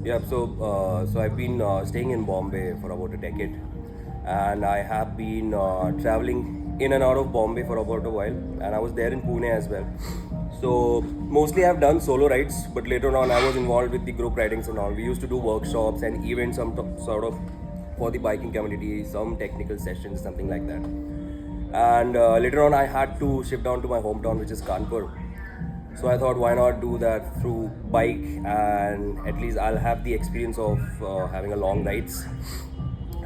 Yeah, so I've been staying in Bombay for about a decade, and I have been traveling in and out of Bombay for about a while, and I was there in Pune as well. So mostly I've done solo rides, but later on I was involved with the group ridings and all. We used to do workshops and events, sort of for the biking community, some technical sessions, something like that. And later on I had to shift down to my hometown, which is Kanpur. So I thought, why not do that through bike, and at least I'll have the experience of having a long rides.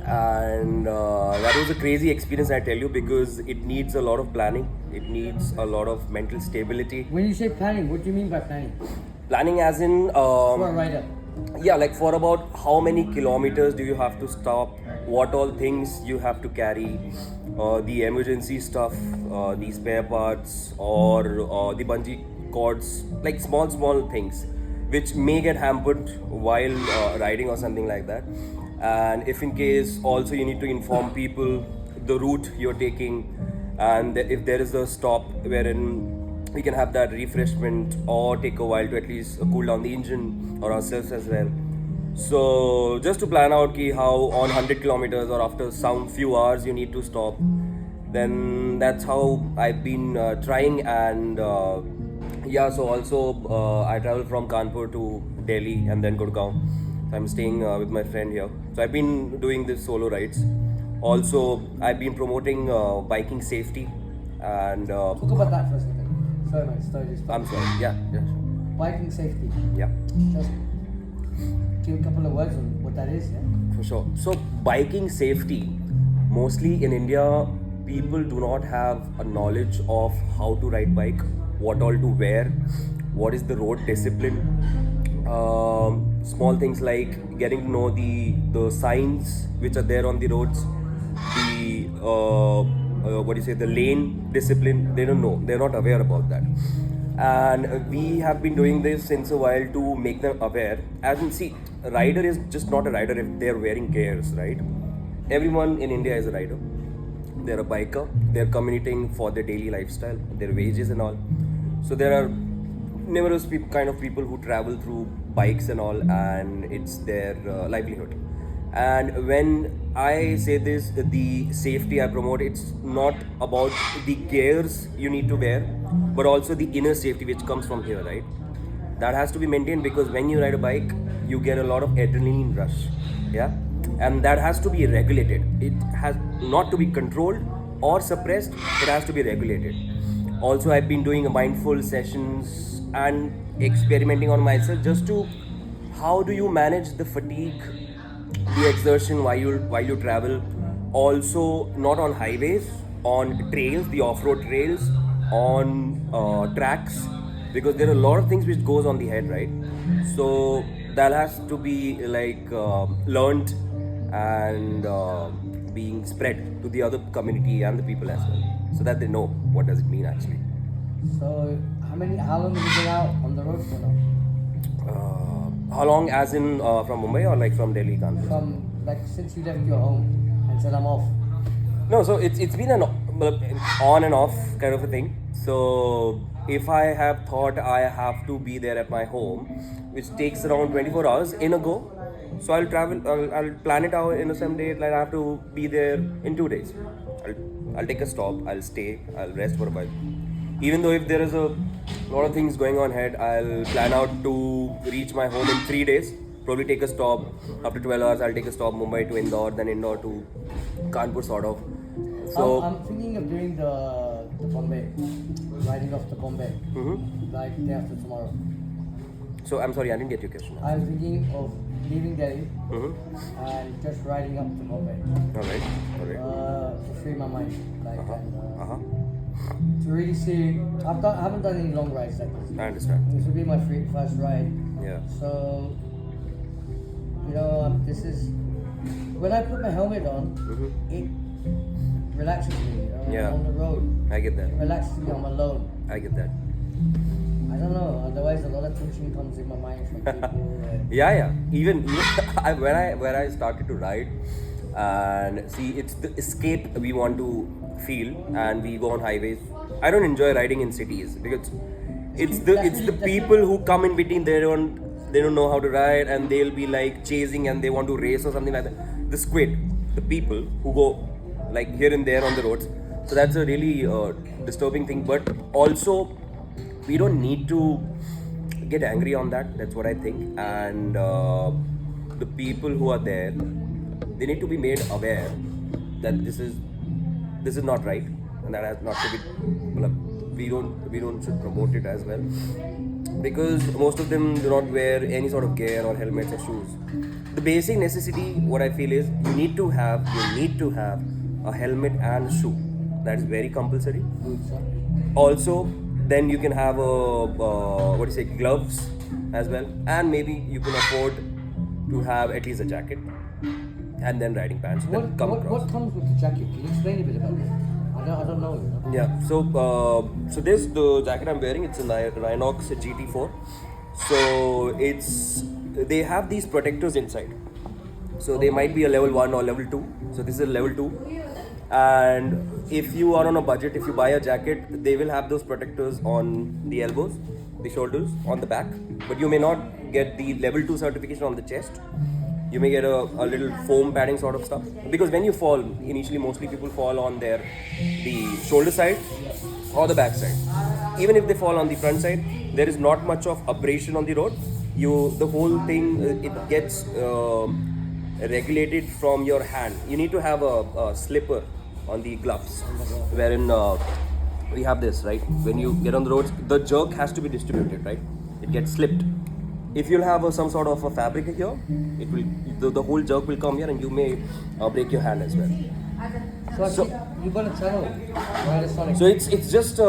And that was a crazy experience, I tell you, because it needs a lot of planning. It needs a lot of mental stability. When you say planning, what do you mean by planning? Planning as in For a rider. yeah, like for about how many kilometers do you have to stop, what all things you have to carry, the emergency stuff, the spare parts, or the bungee cords, like small things which may get hampered while riding or something like that. And if in case also you need to inform people the route you're taking, and if there is a stop wherein we can have that refreshment or take a while to at least cool down the engine or ourselves as well. So just to plan out ki how on 100 kilometers or after some few hours you need to stop, then that's how I've been trying. And yeah, so also I travel from Kanpur to Delhi and then Gurgaon. So I'm staying with my friend here. So I've been doing this solo rides. Also, I've been promoting biking safety, and Talk about that for a second. Sorry, man. I'm sorry. Yeah, sure. Biking safety. Yeah, Just give a couple of words on what that is, yeah? for sure. So, biking safety, mostly in India, people do not have a knowledge of how to ride bike, what all to wear, what is the road discipline. Small things like getting to know the signs which are there on the roads, the what do you say, the lane discipline. They don't know. They're not aware about that. And we have been doing this since a while to make them aware. As in, see, a rider is just not a rider if they're wearing gears, right? Everyone in India is a rider. They're a biker. They're commuting for their daily lifestyle, their wages and all. So there are numerous kind of people who travel through bikes and all, and it's their livelihood. And when I say this, the safety I promote, it's not about the gears you need to wear, but also the inner safety which comes from here, right? That has to be maintained, because when you ride a bike, you get a lot of adrenaline rush, yeah, and that has to be regulated. It has not to be controlled or suppressed. It has to be regulated. Also, I've been doing mindful sessions and experimenting on myself, just to how do you manage the fatigue, the exertion while you travel. Also, not on highways, on trails, the off-road trails, on tracks, because there are a lot of things which goes on the head, right? So that has to be like learned and being spread to the other community and the people as well, so that they know what does it mean actually. So, how long have you been out on the road for now? How long, as in from Mumbai or like from Delhi, Kanpur? Since you left your home and said I'm off. No, so it's been an on and off kind of a thing. So if I have thought I have to be there at my home, which takes around 24 hours in a go, so I'll travel. I'll plan it out in a some day. Like I have to be there in 2 days. I'll take a stop. I'll stay. I'll rest for a while. Even though if there is a lot of things going on ahead, I'll plan out to reach my home in 3 days. Probably take a stop after 12 hours. I'll take a stop Mumbai to Indore, then Indore to Kanpur, sort of. So I'm thinking of doing the Bombay, riding off to Bombay, like day after tomorrow. so I'm sorry, I didn't get your question. I'm thinking of leaving Delhi Mm-hmm. and just riding up to Bombay All right. to free my mind, like Uh-huh. to really see. I haven't done any long rides like this. I understand. This will be my first ride. Yeah. So, this is when I put my helmet on, it relaxes me. Yeah. On the road, I get that. it relaxes me. I'm alone. I get that. I don't know. Otherwise, a lot of tension comes in my mind from people. Yeah. Even when I started to ride, and see, it's the escape we want to feel, and we go on highways. I don't enjoy riding in cities because it's the That's really- people who come in between. They don't they don't know how to ride, and they'll be like chasing and they want to race or something like that. The squid, the people who go like here and there on the roads. So that's a really disturbing thing. But also, we don't need to get angry on that. That's what I think. And the people who are there, they need to be made aware that this is not right, and that has not to be. We don't should promote it as well, because most of them do not wear any sort of gear or helmets or shoes. The basic necessity, what I feel is, you need to have a helmet and shoe. That is very compulsory. Good, sir. Also, then you can have gloves as well, and maybe you can afford to have at least a jacket, and then riding pants. What comes with the jacket? Can you explain a bit about it? I don't know. You know? Yeah, so this the jacket I'm wearing. It's a Rhinox GT4. So they have these protectors inside. So they might be a level 1 or level 2. So this is a level 2. And if you are on a budget, if you buy a jacket, they will have those protectors on the elbows, the shoulders, on the back. But you may not get the level 2 certification on the chest. You may get a little foam padding sort of stuff, because when you fall, initially mostly people fall on the shoulder side or the back side. Even if they fall on the front side, there is not much of abrasion on the road. The whole thing, it gets regulated from your hand. You need to have a slipper on the gloves, wherein we have this, right? When you get on the roads, the jerk has to be distributed, right? It gets slipped. If you'll have some sort of a fabric here, it will the whole jerk will come here, and you may break your hand as well. So you got a channel, Rider Sonic. So it's just a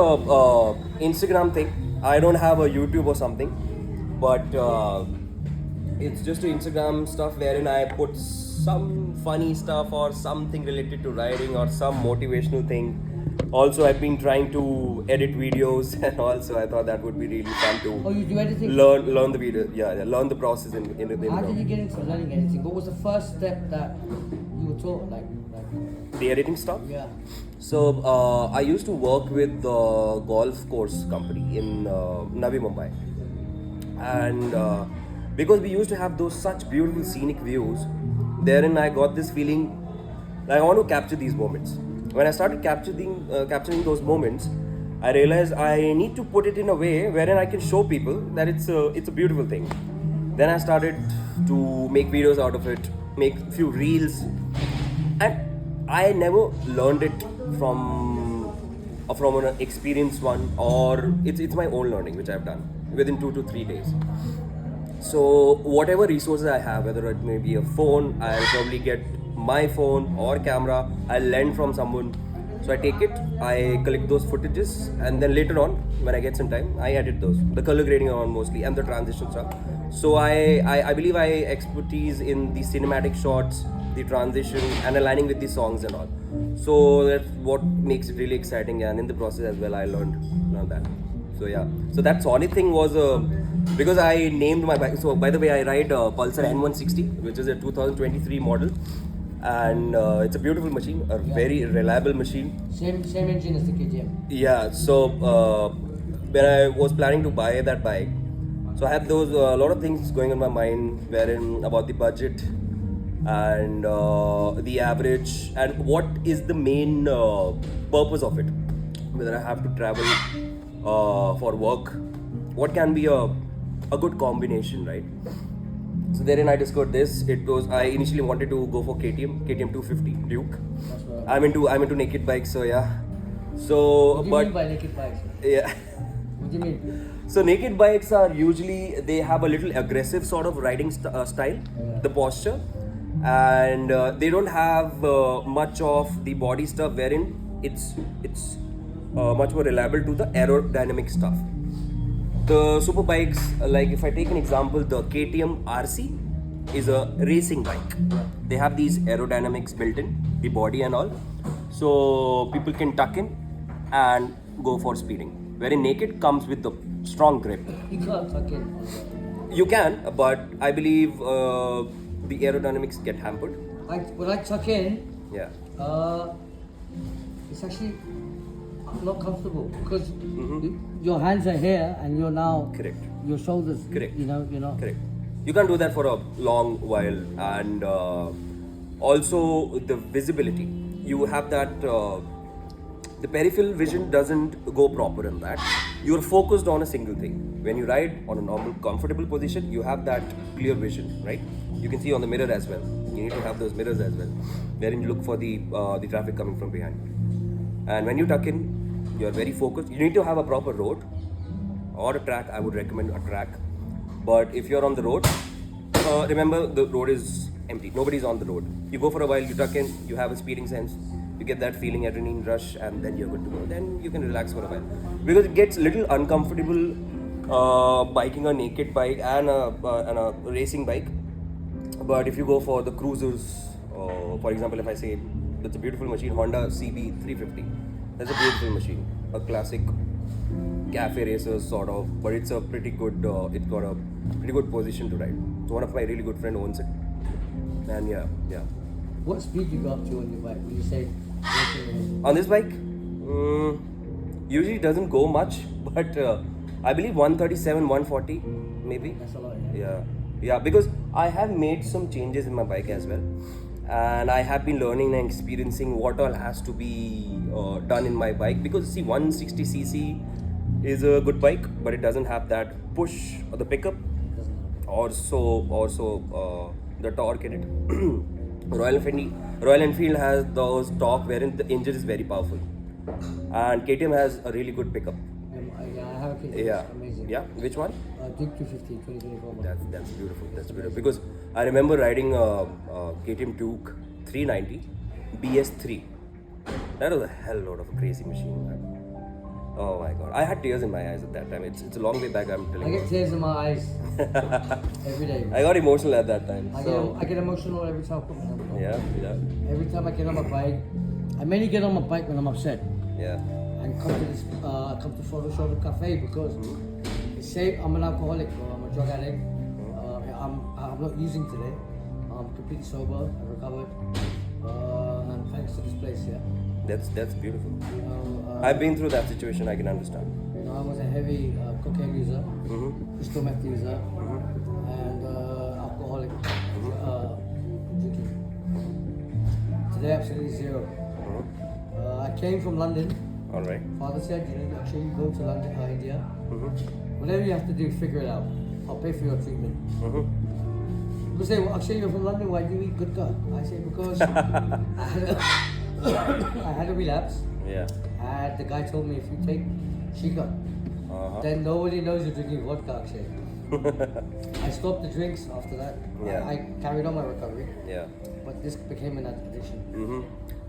Instagram thing. I don't have a YouTube or something, but it's just an Instagram stuff wherein I put some funny stuff or something related to riding or some motivational thing. Also, I've been trying to edit videos, and also I thought that would be really fun to Oh, you do editing? learn the video. Yeah, learn the process in How did you get into learning editing? What was the first step that you were taught? Like the editing stuff. yeah. So I used to work with the golf course company in Navi Mumbai, and because we used to have those such beautiful scenic views, therein I got this feeling like I want to capture these moments. When I started capturing those moments, I realized I need to put it in a way wherein I can show people that it's a beautiful thing. Then I started to make videos out of it, make a few reels, and I never learned it from an experienced one, or it's my own learning which I've done within 2 to 3 days. So whatever resources I have, whether it may be a phone, I'll probably get my phone or camera, I'll lend from someone. So I take it, I collect those footages, and then later on, when I get some time, I edit those. The color grading on mostly, and the transition stuff. So I believe I expertise in the cinematic shots, the transition, and aligning with the songs and all. So that's what makes it really exciting, and in the process as well, I learned that. So yeah, so that Sonic thing was because I named my bike. So by the way, I ride a Pulsar N160, which is a 2023 model, and it's a beautiful machine, a very reliable machine. Same engine as the KTM. Yeah. So when I was planning to buy that bike, so I had those a lot of things going in my mind, wherein about the budget and the average, and what is the main purpose of it, whether I have to travel for work, what can be a good combination, right? So therein I discovered this. I initially wanted to go for KTM 250 Duke. That's what I'm into naked bikes, so yeah. So What do you mean by naked bikes? yeah. What do you mean? So naked bikes are usually, they have a little aggressive sort of riding style, the posture, and they don't have much of the body stuff, wherein it's much more reliable to the aerodynamic stuff. The super bikes, like if I take an example, the KTM RC is a racing bike. They have these aerodynamics built in, the body and all, so people can tuck in and go for speeding. Wherein naked comes with the strong grip. You can't tuck in. You can, but I believe the aerodynamics get hampered. When I tuck in, Yeah. it's actually not comfortable because your hands are here and you're now Correct. your shoulders. Correct. You know, you're not. Correct. You can't do that for a long while, and also the visibility. You have that. The peripheral vision doesn't go proper in that. You're focused on a single thing. When you ride on a normal, comfortable position, you have that clear vision, right? You can see on the mirror as well. You need to have those mirrors as well, wherein you look for the traffic coming from behind. And when you tuck in, you are very focused. You need to have a proper road or a track. I would recommend a track. But if you're on the road, remember the road is empty. Nobody's on the road. You go for a while, you tuck in, you have a speeding sense, you get that feeling adrenaline rush, and then you're good to go. Then you can relax for a while. Because it gets a little uncomfortable biking a naked bike and a racing bike. But if you go for the cruisers, for example, if I say that's a beautiful machine, Honda CB 350, that's a beautiful machine, a classic cafe racer sort of, but it's a pretty good. It's got a pretty good position to ride. So one of my really good friend owns it, and yeah. What speed you go up to on your bike? When you say On this bike, usually it doesn't go much, but I believe 137, 140 maybe. that's a lot. Yeah, because I have made some changes in my bike as well, and I have been learning and experiencing what all has to be done in my bike. Because see, 160cc is a good bike, but it doesn't have that push or the pickup, also the torque in it. Royal Enfield has those torque wherein the engine is very powerful, and KTM has a really good pickup. Yeah, I have a kid. Yeah, It's amazing. yeah. Which one? Duke 250 2024 model. That's beautiful. That's beautiful. Because I remember riding a KTM Duke 390 BS3. That was a hell lot of a crazy machine, man. Oh my god, I had tears in my eyes at that time. It's a long way back. I'm I telling get you. tears in my eyes every day. I got emotional at that time. I get emotional every time I put my helmet on. Yeah. Every time I get on my bike, I mainly get on my bike when I'm upset and come to this Photo Shoulder Cafe because say I'm an alcoholic or I'm a drug addict. I'm not using today. I'm completely sober. I recovered, and thanks to this place here. That's beautiful. You know, I've been through that situation. I can understand. you know, I was a heavy cocaine user, crystal meth user, and alcoholic drinking. Today, absolutely zero. I came from London. All right. Father said, you know, actually go to London, India. Whatever you have to do, figure it out. I'll pay for your treatment. People say, well, Akshay, you're from London, why do you eat Gutka? I say, because I had a relapse. Yeah. And the guy told me, if you take Shika, then nobody knows you're drinking vodka, Akshay. I stopped the drinks after that. Yeah. I carried on my recovery. Yeah. But this became an addiction.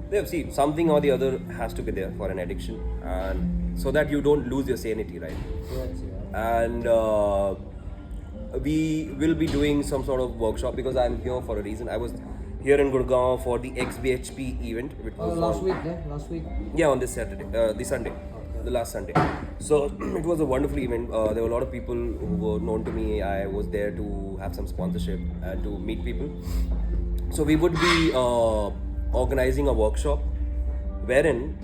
Yeah, see, something or the other has to be there for an addiction, and so that you don't lose your sanity, right? Yes, And we will be doing some sort of workshop because I'm here for a reason. I was here in Gurgaon for the XBHP event, which was last on, week, yeah? Last week. yeah, on this Saturday, this Sunday, the last Sunday. So it was a wonderful event. There were a lot of people who were known to me. I was there to have some sponsorship and to meet people. So we would be organizing a workshop wherein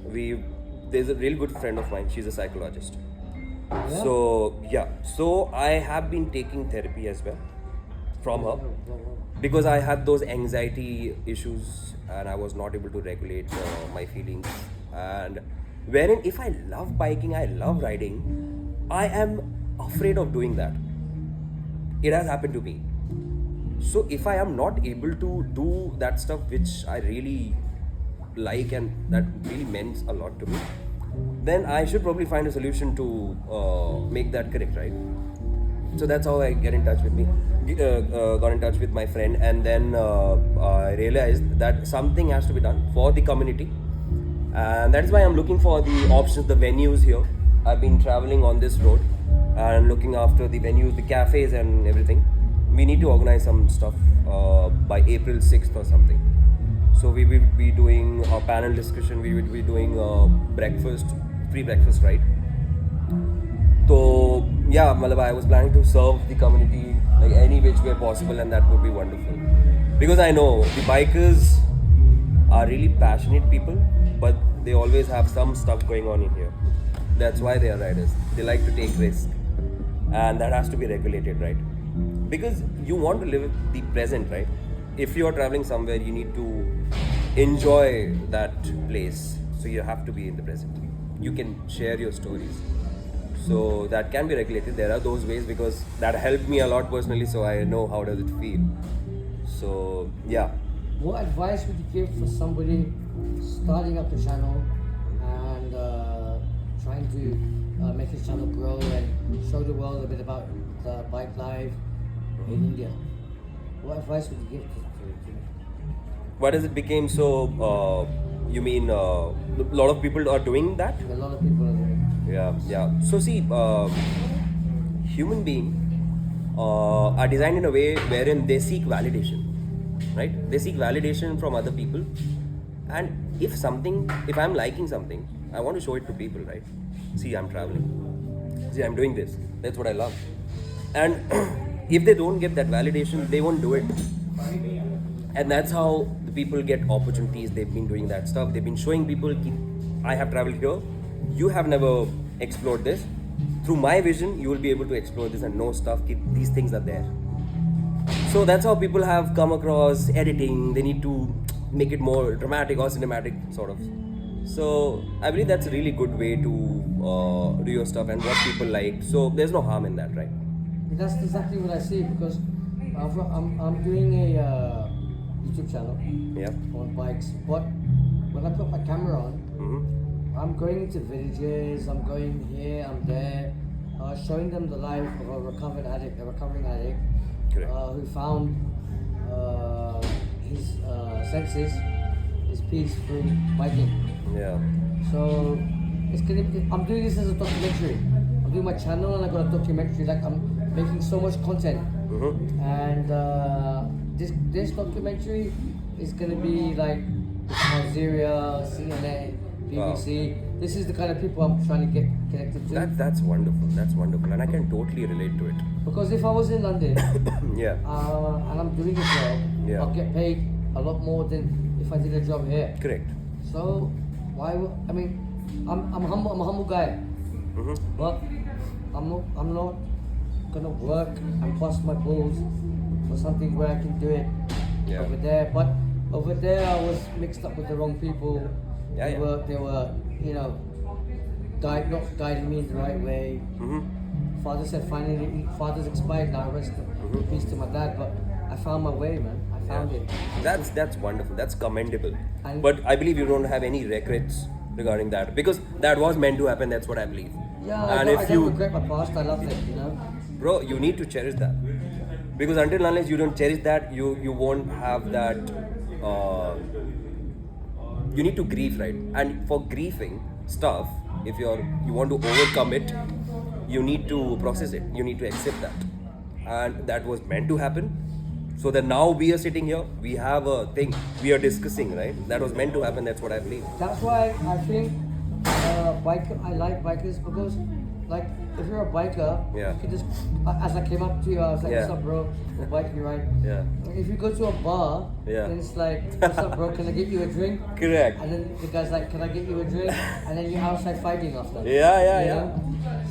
there's a really good friend of mine. She's a psychologist. Yeah? So I have been taking therapy as well from her because I had those anxiety issues and I was not able to regulate my feelings. And wherein if I love biking, I love riding, I am afraid of doing that. It has happened to me. So if I am not able to do that stuff which I really like and that really meant a lot to me, then I should probably find a solution to make that correct, right? So that's how I got in touch with my friend, and then I realized that something has to be done for the community, and that's why I'm looking for the options, the venues here. I've been traveling on this road and looking after the venues, the cafes and everything. We need to organize some stuff by April 6th or something. So we will be doing a panel discussion, we will be doing a breakfast, free breakfast, right? So yeah, I was planning to serve the community like any which way possible, and that would be wonderful. Because I know the bikers are really passionate people, but they always have some stuff going on in here. That's why they are riders. They like to take risks, and that has to be regulated, right? Because you want to live the present, right? If you are traveling somewhere, you need to enjoy that place. So you have to be in the present. You can share your stories. So that can be regulated. There are those ways because that helped me a lot personally. So I know how does it feel. So yeah. What advice would you give for somebody starting up the channel and trying to make his channel grow and show the world a bit about the bike life in India? What advice would you give to Why does it became so? You mean a lot of people are doing that? a lot of people are doing? Yeah. So see, human beings are designed in a way wherein they seek validation, right? They seek validation from other people, and if I'm liking something, I want to show it to people, right? See, I'm traveling. See, I'm doing this. That's what I love. And if they don't get that validation, they won't do it. And that's how the people get opportunities. They've been doing that stuff. They've been showing people, I have traveled here. You have never explored this. Through my vision, you will be able to explore this and know stuff. These things are there. So that's how people have come across editing. They need to make it more dramatic or cinematic, sort of. So I believe that's a really good way to do your stuff and what people like. So there's no harm in that, right? That's exactly what I see because I'm doing a YouTube channel Yeah. on bikes, but when I put my camera on, I'm going into villages, I'm going here, I'm there, showing them the life of a recovering addict, Correct. who found his senses, his peace through biking. Yeah. So I'm doing this as a documentary. I'm doing my channel and I got a documentary. Like I'm making so much content, and this documentary is gonna be like Al Jazeera, CNN, BBC. Wow. This is the kind of people I'm trying to get connected to. That's wonderful. That's wonderful, and I can totally relate to it. Because if I was in London Yeah. and I'm doing a job, Yeah. I'll get paid a lot more than if I did a job here. Correct. So why? I mean, I'm humble. I'm a humble guy, but I'm not gonna work and bust my balls for something where I can do it Yeah. over there. But over there, I was mixed up with the wrong people. Yeah, They yeah. were, not guiding me in the right way. Father said finally, father's expired now. Rest in peace to my dad. But I found my way, man. I found it. That's wonderful. That's commendable. And- But I believe you don't have any regrets regarding that because that was meant to happen. That's what I believe. Yeah, And I if don't you, regret my past. I loved it, bro, you need to cherish that because until unless you don't cherish that, you won't have that. You need to grieve, right? And for grieving stuff, if you want to overcome it, you need to process it. You need to accept that, and that was meant to happen. So that now we are sitting here, we have a thing we are discussing, right? That was meant to happen. That's what I believe. That's why I think I like bikers because, like, if you're a biker, Yeah. you can just. As I came up to you, I was like, Yeah. "What's up, bro? We're biking, right?" Yeah. If you go to a bar, Yeah. then it's like, "What's up, bro? Can I get you a drink?" Correct. And then the guy's like, "Can I get you a drink?" And then you're outside fighting after. Yeah. You know?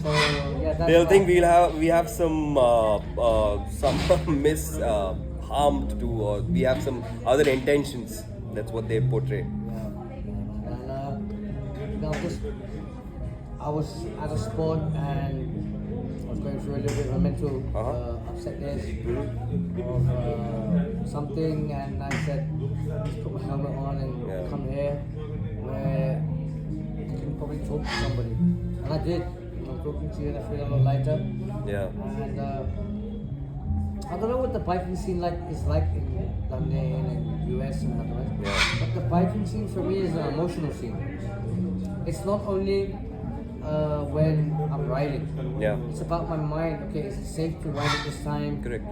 So yeah, that's They'll why- think we have some harm to do, or we have some other intentions. That's what they portray. Yeah. And I was at a sport and I was going through a little bit of a mental upsetness of something, and I said, just put my helmet on and Yeah. come here where I can probably talk to somebody. And I did. I'm talking to you and I feel a lot lighter. Yeah. And I don't know what the biking scene is like in London and US and otherwise. Yeah. But the biking scene for me is an emotional scene. It's not only when I'm riding. Yeah. It's about my mind. Okay, is it safe to ride at this time? Correct.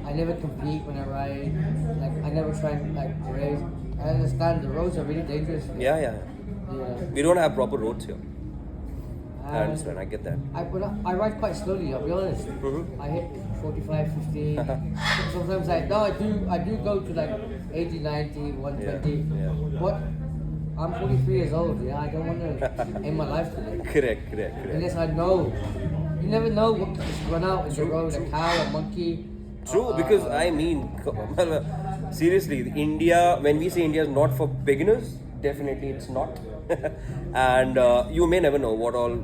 I never compete when I ride. Like I never try and race. I understand the roads are really dangerous. Yeah. Yeah. We don't have proper roads here. I And understand. I get that. I ride quite slowly, I'll be honest. I hit 45, 50. Sometimes I do go to like 80, 90, 120. Yeah. But I'm 43 years old. Yeah, I don't want to end my life today. Correct. Unless I know. You never know what could just run out in the road, a cow, a monkey. True, because I mean, seriously, India, when we say India is not for beginners, definitely it's not. And you may never know what all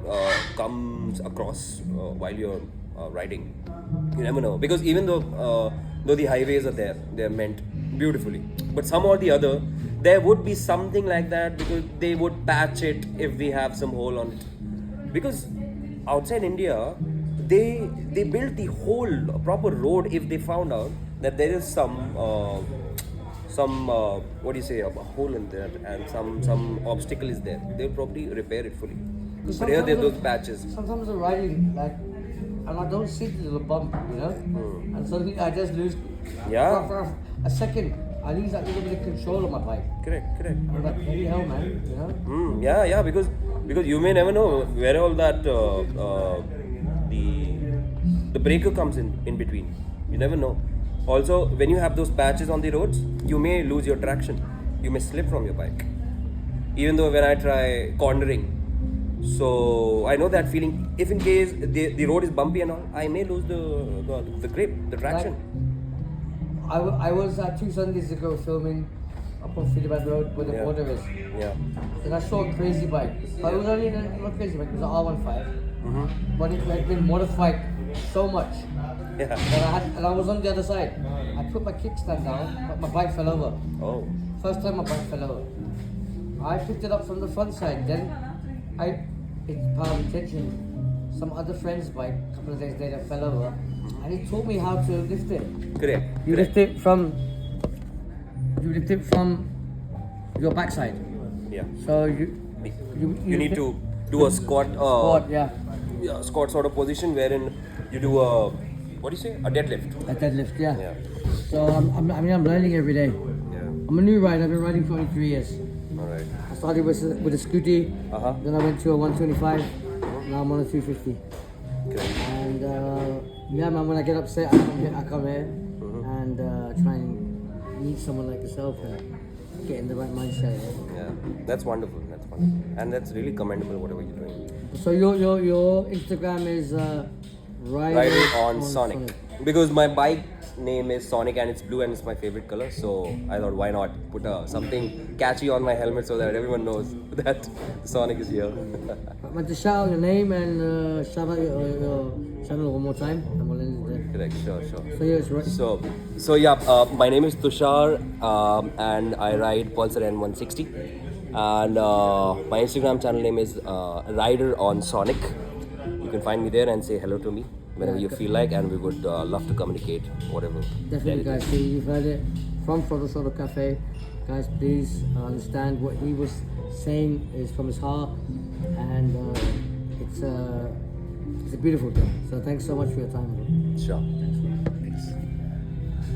comes across while you're riding. You never know. Because even though the highways are there, they're meant beautifully. But some or the other, there would be something like that because they would patch it if we have some hole on it. Because outside India, they built the whole proper road if they found out that there is some what do you say, a hole in there and some obstacle is there. They'll probably repair it fully. But here there are those patches. Sometimes I'm riding like, and I don't see the little bump, you know, and suddenly I just lose. Yeah. For a second, I lose that little bit of control of my bike. Correct. I'm like, bloody hell, man, you know. Yeah, because you may never know where all that the breaker comes in between. You never know. Also, when you have those patches on the roads, you may lose your traction. You may slip from your bike. Even though when I try cornering, so I know that feeling. If in case the road is bumpy and all, I may lose the grip, the traction. I was 2 Sundays ago filming up on Philibad Road where the border is. Yeah. And I saw a crazy bike. But it was only not crazy bike, it was an R15. But it had been modified so much. Yeah. And I was on the other side. I put my kickstand down, but my bike fell over. Oh. First time my bike fell over. I picked it up from the front side. Then it's power of attention. Some other friend's bike, a couple of days later, fell over. And he taught me how to lift it. Correct. You lift it from your backside. Yeah. So you need to do a squat. squat, yeah. Squat sort of position wherein you do a, what do you say? A deadlift. A deadlift, yeah. Yeah. So I'm learning every day. Yeah. I'm a new rider. I've been riding for only 3 years. All right. I started with a scooty. Then I went to a 125. Now I'm on a 250. Okay. And yeah, man, when I get upset, I come here and try and meet someone like yourself and get in the right mindset. Yeah. That's wonderful. And that's really commendable, whatever you're doing. So your Instagram is Riding on Sonic. Because my bike name is Sonic and it's blue and it's my favorite color. So I thought, why not put something catchy on my helmet so that everyone knows that Sonic is here. I want to shout out your name and shout out your channel one more time. And we'll end it there. Correct, sure. So yes, right. So yeah, my name is Tushar and I ride Pulsar N160. And my Instagram channel name is Rider on Sonic. You can find me there and say hello to me whenever you feel like, and we would love to communicate, whatever. Definitely, guys. See, you've heard it from Photo Cafe. Guys, please understand what he was saying is from his heart, and it's a beautiful thing. So thanks so much for your time, bro. Sure. Thanks.